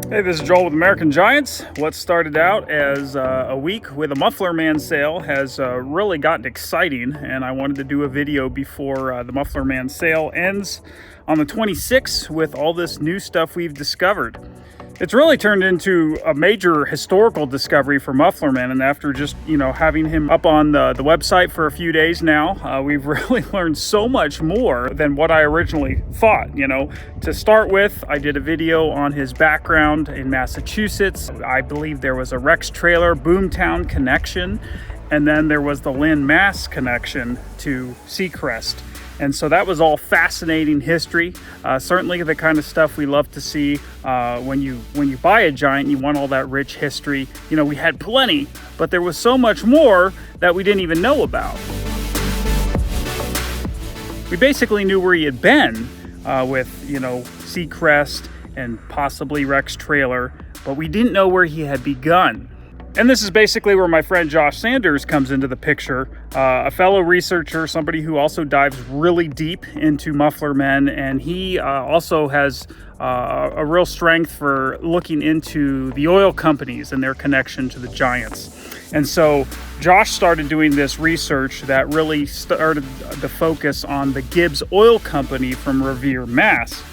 Hey, this is Joel with American Giants. What started out as a week with a Muffler Man sale has really gotten exciting, and I wanted to do a video before the Muffler Man sale ends on the 26th with all this new stuff we've discovered. It's really turned into a major historical discovery for Muffler Man, and after just, having him up on the website for a few days now, we've really learned so much more than what I originally thought. To start with, I did a video on his background in Massachusetts. I believe there was a Rex trailer Boomtown connection, and then there was the Lynn, Mass connection to Seacrest. And so that was all fascinating history. Certainly the kind of stuff we love to see when you buy a Giant. You want all that rich history. We had plenty, but there was so much more that we didn't even know about. We basically knew where he had been with Seacrest and possibly Rex trailer, but we didn't know where he had begun. And this is basically where my friend Josh Sanders comes into the picture, a fellow researcher, somebody who also dives really deep into Muffler Men, and he also has a real strength for looking into the oil companies and their connection to the Giants. And so Josh started doing this research that really started the focus on the Gibbs Oil Company from Revere, Mass.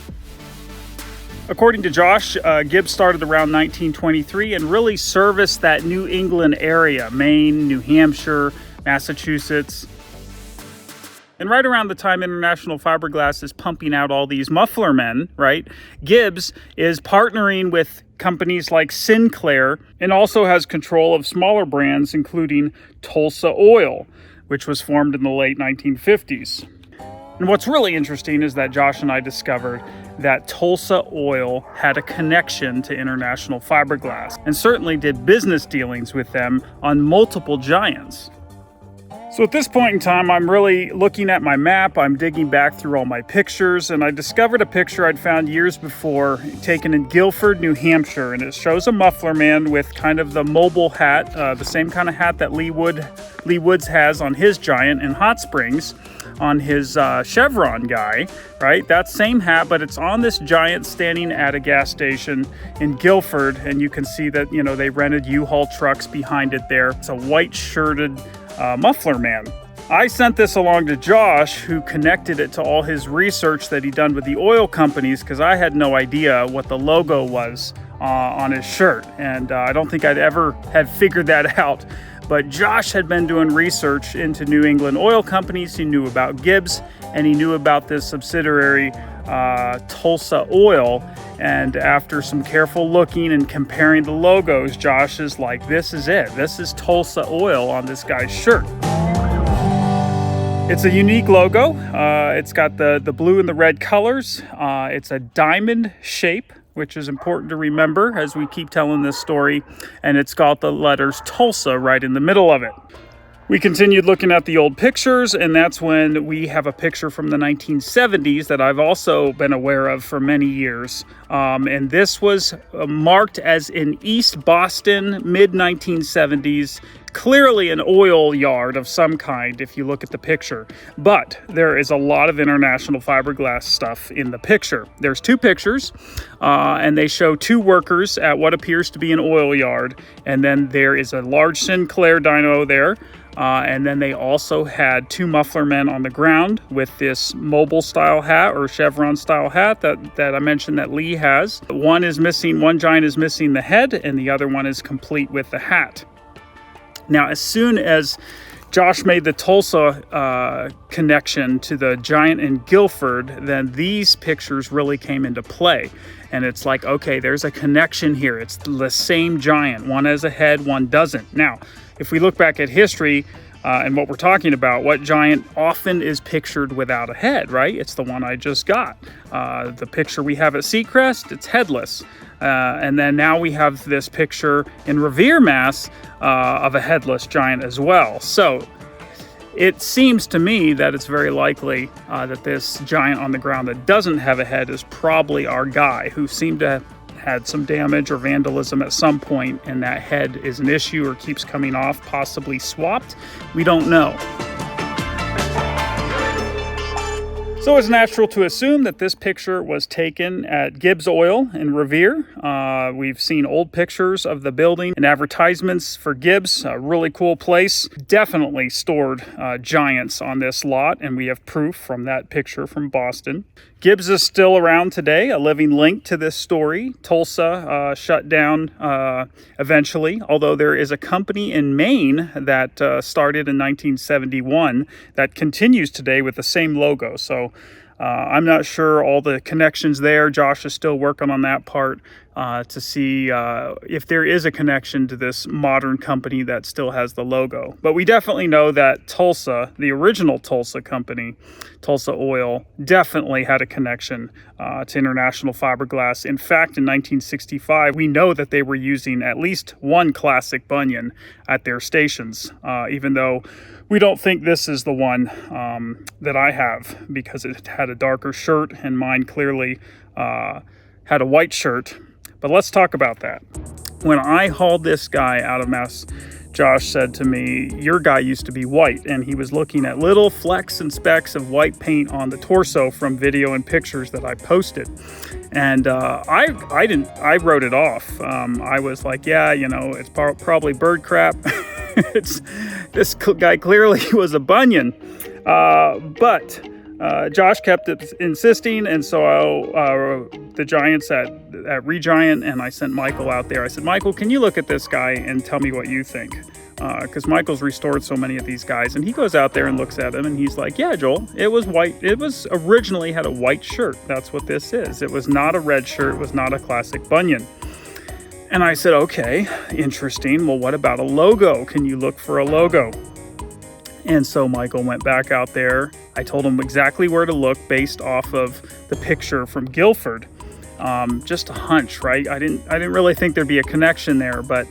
According to Josh, Gibbs started around 1923 and really serviced that New England area, Maine, New Hampshire, Massachusetts. And right around the time International Fiberglass is pumping out all these Muffler Men, right, Gibbs is partnering with companies like Sinclair and also has control of smaller brands, including Tulsa Oil, which was formed in the late 1950s. And what's really interesting is that Josh and I discovered that Tulsa Oil had a connection to International Fiberglass and certainly did business dealings with them on multiple Giants. So at this point in time, I'm really looking at my map. I'm digging back through all my pictures, and I discovered a picture I'd found years before taken in Guilford, New Hampshire, and it shows a Muffler Man with kind of the mobile hat, the same kind of hat that Lee Woods has on his Giant in Hot Springs, on his Chevron guy, right? That same hat, but it's on this Giant standing at a gas station in Guilford, and you can see that, they rented U-Haul trucks behind it there. It's a white-shirted Muffler Man. I sent this along to Josh, who connected it to all his research that he'd done with the oil companies, because I had no idea what the logo was on his shirt, and I don't think I'd ever had figured that out. But Josh had been doing research into New England oil companies. He knew about Gibbs, and he knew about this subsidiary, Tulsa Oil. And after some careful looking and comparing the logos, Josh is like, this is it. This is Tulsa Oil on this guy's shirt. It's a unique logo. It's got the blue and the red colors. It's a diamond shape, which is important to remember as we keep telling this story, and it's got the letters Tulsa right in the middle of it. We continued looking at the old pictures, and that's when we have a picture from the 1970s that I've also been aware of for many years. And this was marked as in East Boston, mid-1970s, clearly an oil yard of some kind if you look at the picture. But there is a lot of International Fiberglass stuff in the picture. There's two pictures, and they show two workers at what appears to be an oil yard. And then there is a large Sinclair dyno there. And then they also had two Muffler Men on the ground with this mobile style hat or Chevron style hat that I mentioned that Lee has. One Giant is missing the head, and the other one is complete with the hat. Now, as soon as Josh made the Tulsa connection to the Giant in Guilford, then these pictures really came into play. And it's like, okay, there's a connection here. It's the same Giant. One has a head, one doesn't. Now, if we look back at history and what we're talking about, what Giant often is pictured without a head, right? It's the one I just got. The picture we have at Seacrest, it's headless. And then now we have this picture in Revere, Mass of a headless Giant as well. So it seems to me that it's very likely that this Giant on the ground that doesn't have a head is probably our guy, who seemed to have had some damage or vandalism at some point, and that head is an issue or keeps coming off, possibly swapped. We don't know. So it's natural to assume that this picture was taken at Gibbs Oil in Revere. We've seen old pictures of the building and advertisements for Gibbs, a really cool place. Definitely stored giants on this lot, and we have proof from that picture from Boston. Gibbs is still around today, a living link to this story. Tulsa shut down eventually, although there is a company in Maine that started in 1971 that continues today with the same logo. So I'm not sure all the connections there. Josh is still working on that part to see if there is a connection to this modern company that still has the logo. But we definitely know that Tulsa, the original Tulsa company, Tulsa Oil, definitely had a connection to International Fiberglass. In fact, in 1965, we know that they were using at least one classic Bunyan at their stations, even though we don't think this is the one that I have, because it had a darker shirt and mine clearly had a white shirt. But let's talk about that. When I hauled this guy out of Mass, Josh said to me, your guy used to be white, and he was looking at little flecks and specks of white paint on the torso from video and pictures that I posted. And I wrote it off. I was like, yeah, you know, it's probably bird crap. This guy clearly was a Bunyan. But Josh kept insisting, and so the Giants at Regiant, and I sent Michael out there. I said, Michael, can you look at this guy and tell me what you think? Because Michael's restored so many of these guys, and he goes out there and looks at him, and he's like, yeah, Joel, it was white. It was originally had a white shirt. That's what this is. It was not a red shirt. It was not a classic Bunyan. And I said, okay, interesting. Well, what about a logo? Can you look for a logo? And so Michael went back out there. I told him exactly where to look based off of the picture from Guilford. Just a hunch, right? I didn't really think there'd be a connection there, but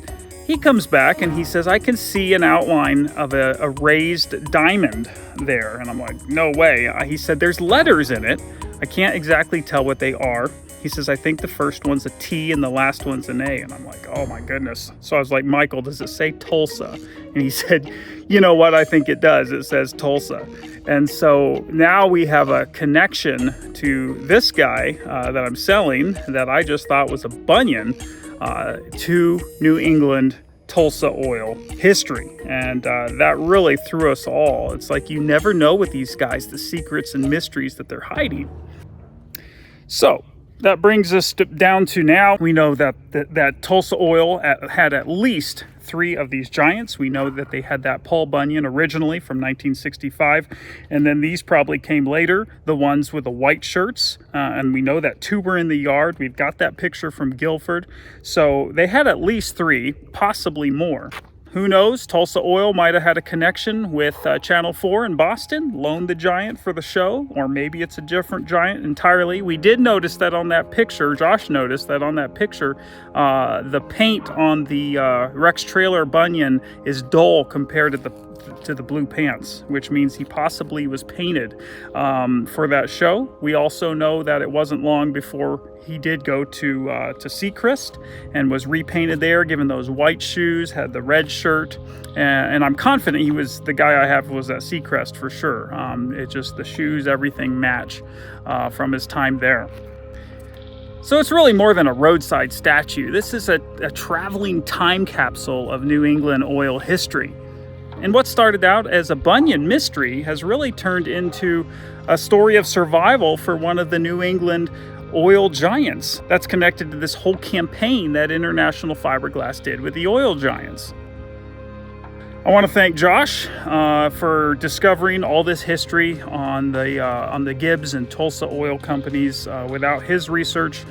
he comes back and he says, I can see an outline of a raised diamond there. And I'm like, no way. He said, there's letters in it. I can't exactly tell what they are. He says, I think the first one's a T and the last one's an A. And I'm like, oh my goodness. So I was like, Michael, does it say Tulsa? And he said, you know what? I think it does. It says Tulsa. And so now we have a connection to this guy that I'm selling that I just thought was a Bunyan to New England Tulsa Oil history. And that really threw us all. It's like you never know with these guys the secrets and mysteries that they're hiding. So that brings us down to now. We know that Tulsa Oil had at least 3 of these giants. We know that they had that Paul Bunyan originally from 1965, and then these probably came later, the ones with the white shirts, and we know that 2 were in the yard. We've got that picture from Guilford. So they had at least 3, possibly more. Who knows? Tulsa Oil might have had a connection with Channel 4 in Boston, loaned the giant for the show, or maybe it's a different giant entirely. We did notice that on that picture, Josh noticed that on that picture, the paint on the Rex Trailer Bunyan is dull compared to the blue pants, which means he possibly was painted for that show. We also know that it wasn't long before he did go to Seacrest and was repainted there, given those white shoes, had the red shirt, and I'm confident he was the guy I have was at Seacrest for sure. It just the shoes, everything match from his time there. So it's really more than a roadside statue. This is a traveling time capsule of New England oil history. And what started out as a Bunyan mystery has really turned into a story of survival for one of the New England oil giants that's connected to this whole campaign that International Fiberglass did with the oil giants. I want to thank Josh for discovering all this history on the Gibbs and Tulsa oil companies. Without his research,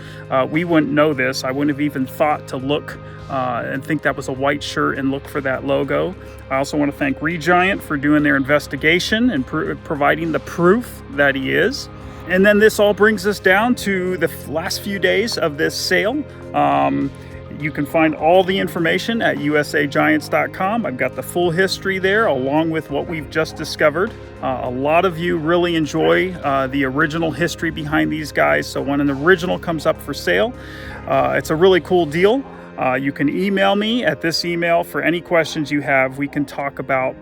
we wouldn't know this. I wouldn't have even thought to look and think that was a white shirt and look for that logo. I also want to thank Regiant for doing their investigation and providing the proof that he is. And then this all brings us down to the last few days of this sale. You can find all the information at usagiants.com. I've got the full history there along with what we've just discovered. A lot of you really enjoy the original history behind these guys. So when an original comes up for sale, it's a really cool deal. You can email me at this email for any questions you have. We can talk about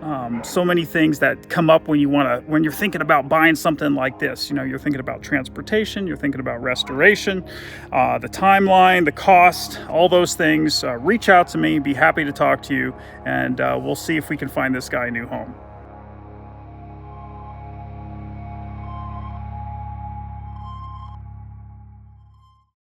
so many things that come up when you're thinking about buying something like this. You know, you're thinking about transportation, you're thinking about restoration, the timeline, the cost, all those things. Reach out to me, be happy to talk to you, and we'll see if we can find this guy a new home.